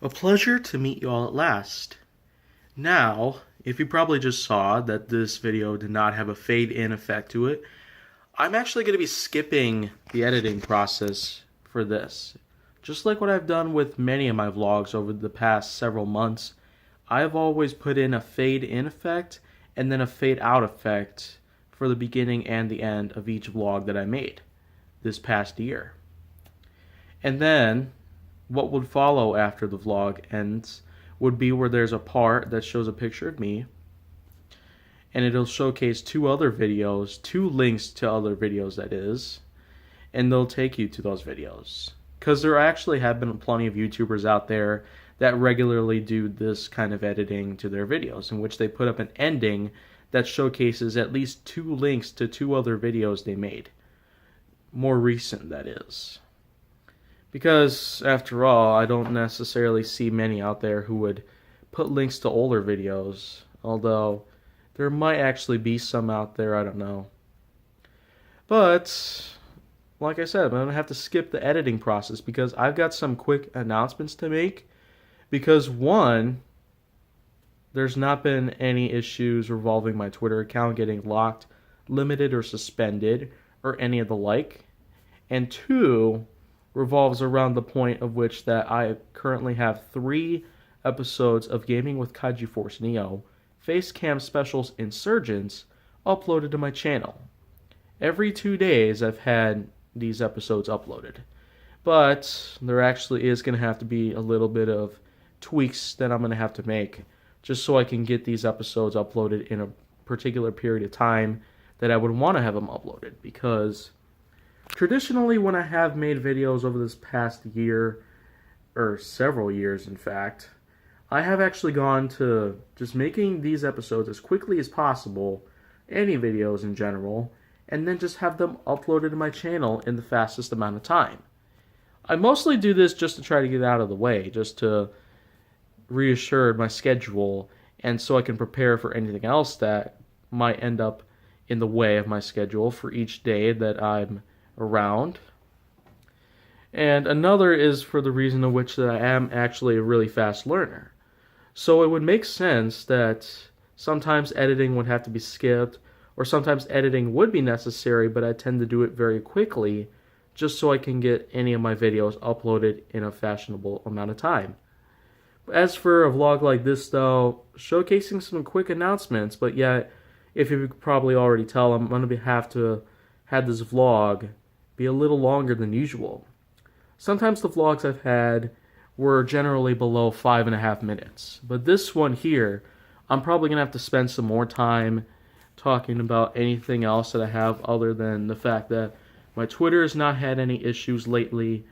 A pleasure to meet you all at last. Now, if you probably just saw that this video did not have a fade in effect to it, I'm actually going to be skipping the editing process for this. Just like what I've done with many of my vlogs over the past several months, I've always put in a fade in effect and then a fade out effect for the beginning and the end of each vlog that I made this past year. And then what would follow after the vlog ends would be where there's a part that shows a picture of me, and it'll showcase two other videos, two links to other videos that is, and they'll take you to those videos. Because there actually have been plenty of YouTubers out there that regularly do this kind of editing to their videos, in which they put up an ending that showcases at least two links to two other videos they made. More recent, that is. Because, after all, I don't necessarily see many out there who would put links to older videos, although there might actually be some out there, I don't know. But, like I said, I'm going to have to skip the editing process because I've got some quick announcements to make. Because, one, there's not been any issues revolving my Twitter account getting locked, limited, or suspended, or any of the like. And two, revolves around the point of which that I currently have 3 episodes of Gaming with Kaiju Force Neo, Facecam Specials Insurgents, uploaded to my channel. Every 2 days I've had these episodes uploaded. But there actually is going to have to be a little bit of tweaks that I'm going to have to make just so I can get these episodes uploaded in a particular period of time that I would want to have them uploaded, because traditionally, when I have made videos over this past year, or several years in fact, I have actually gone to just making these episodes as quickly as possible, any videos in general, and then just have them uploaded to my channel in the fastest amount of time. I mostly do this just to try to get out of the way, just to reassure my schedule, and so I can prepare for anything else that might end up in the way of my schedule for each day that I'm around. And another is for the reason of which that I am actually a really fast learner. So it would make sense that sometimes editing would have to be skipped, or sometimes editing would be necessary, but I tend to do it very quickly just so I can get any of my videos uploaded in a fashionable amount of time. As for a vlog like this though, showcasing some quick announcements, but yet, if you could probably already tell, I'm going to have to have this vlog be a little longer than usual. Sometimes the vlogs I've had were generally below 5.5 minutes, but this one here, I'm probably going to have to spend some more time talking about anything else that I have other than the fact that my Twitter has not had any issues lately,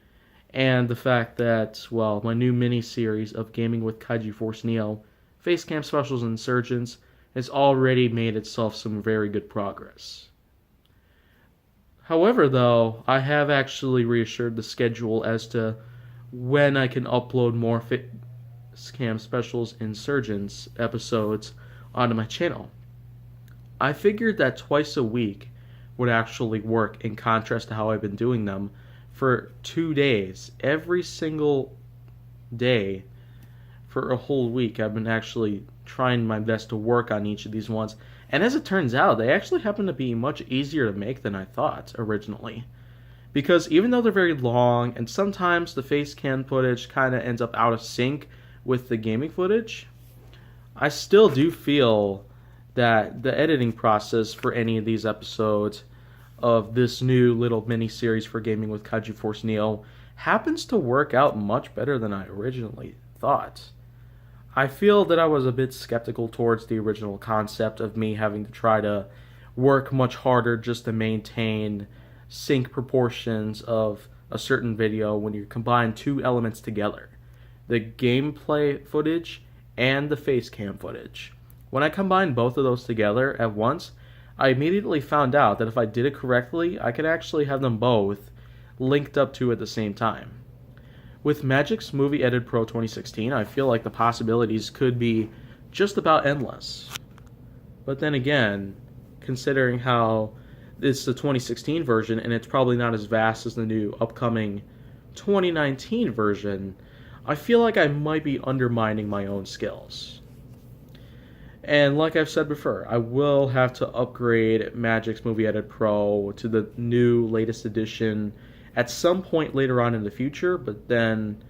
and the fact that, well, my new mini-series of Gaming with Kaiju Force Neo, Facecam Specials Insurgents, has already made itself some very good progress. However, though, I have actually reassured the schedule as to when I can upload more Facecam Specials Insurgents episodes onto my channel. I figured that twice a week would actually work, in contrast to how I've been doing them for 2 days. Every single day for a whole week, I've been actually trying my best to work on each of these ones. And as it turns out, they actually happen to be much easier to make than I thought originally. Because even though they're very long, and sometimes the face cam footage kind of ends up out of sync with the gaming footage, I still do feel that the editing process for any of these episodes of this new little mini-series for Gaming with Kaiju Force Neo happens to work out much better than I originally thought. I feel that I was a bit skeptical towards the original concept of me having to try to work much harder just to maintain sync proportions of a certain video when you combine 2 elements together, the gameplay footage and the face cam footage. When I combined both of those together at once, I immediately found out that if I did it correctly, I could actually have them both linked up to at the same time. With Magic's Movie Edit Pro 2016, I feel like the possibilities could be just about endless. But then again, considering how it's the 2016 version and it's probably not as vast as the new upcoming 2019 version, I feel like I might be undermining my own skills. And like I've said before, I will have to upgrade Magic's Movie Edit Pro to the new latest edition at some point later on in the future, but then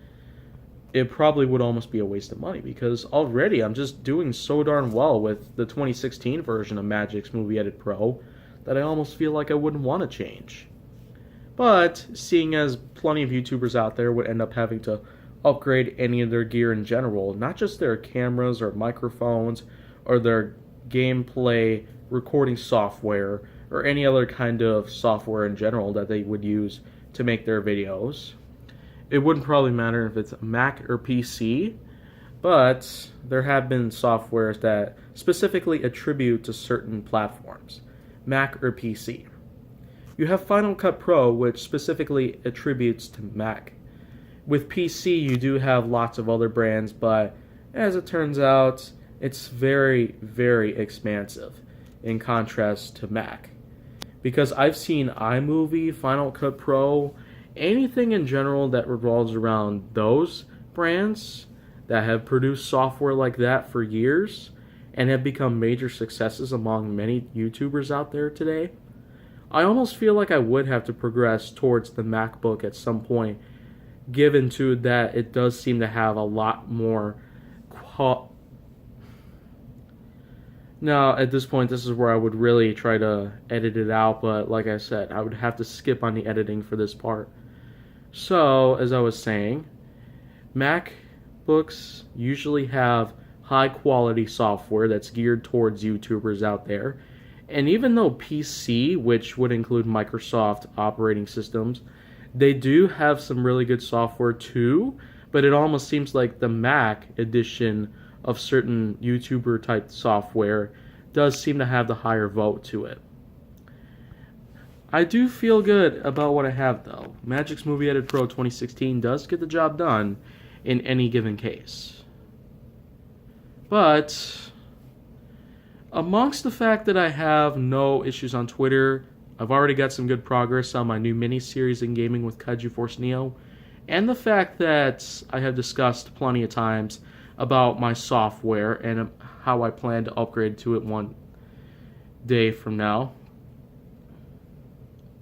it probably would almost be a waste of money because already I'm just doing so darn well with the 2016 version of Magic's Movie Edit Pro that I almost feel like I wouldn't want to change. But seeing as plenty of YouTubers out there would end up having to upgrade any of their gear in general, not just their cameras or microphones or their gameplay recording software or any other kind of software in general that they would use to make their videos. It wouldn't probably matter if it's Mac or PC, but there have been softwares that specifically attribute to certain platforms, Mac or PC. You have Final Cut Pro, which specifically attributes to Mac. With PC, you do have lots of other brands, but as it turns out, it's very, very expansive in contrast to Mac. Because I've seen iMovie, Final Cut Pro, anything in general that revolves around those brands that have produced software like that for years and have become major successes among many YouTubers out there today. I almost feel like I would have to progress towards the MacBook at some point, given to that it does seem to have a lot more Now, at this point, this is where I would really try to edit it out, but like I said, I would have to skip on the editing for this part. So, as I was saying, MacBooks usually have high quality software that's geared towards YouTubers out there. And even though PC, which would include Microsoft operating systems, they do have some really good software too, but it almost seems like the Mac edition of certain YouTuber type software does seem to have the higher vote to it. I do feel good about what I have though. Magic's Movie Edit Pro 2016 does get the job done in any given case. But amongst the fact that I have no issues on Twitter, I've already got some good progress on my new mini-series in gaming with Kaiju Force Neo, and the fact that I have discussed plenty of times about my software and how I plan to upgrade to it one day from now.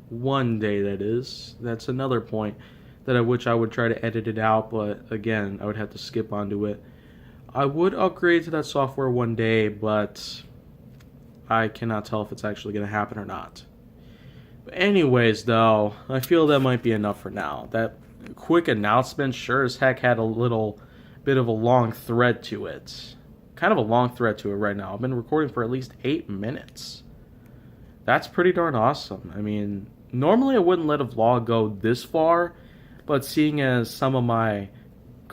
One day, that is. That's another point that I wish I would try to edit it out, but again, I would have to skip onto it. I would upgrade to that software one day, but I cannot tell if it's actually going to happen or not. But anyways, though, I feel that might be enough for now. That quick announcement sure as heck had a little bit of a long thread to it. Kind of a long thread to it right now. I've been recording for at least 8 minutes. That's pretty darn awesome. I mean, normally I wouldn't let a vlog go this far, but seeing as some of my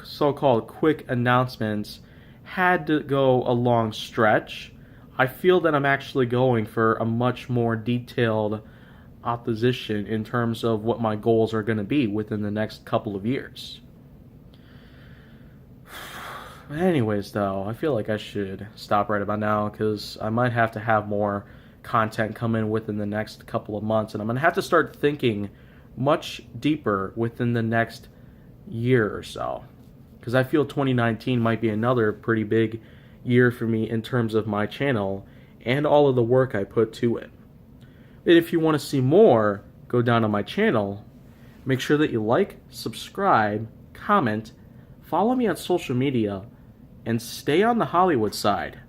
so-called quick announcements had to go a long stretch, I feel that I'm actually going for a much more detailed opposition in terms of what my goals are going to be within the next couple of years. Anyways, though, I feel like I should stop right about now because I might have to have more content come in within the next couple of months, and I'm going to have to start thinking much deeper within the next year or so, because I feel 2019 might be another pretty big year for me in terms of my channel and all of the work I put to it. And if you want to see more, go down on my channel, make sure that you like, subscribe, comment, follow me on social media, and stay on the Hollywood side.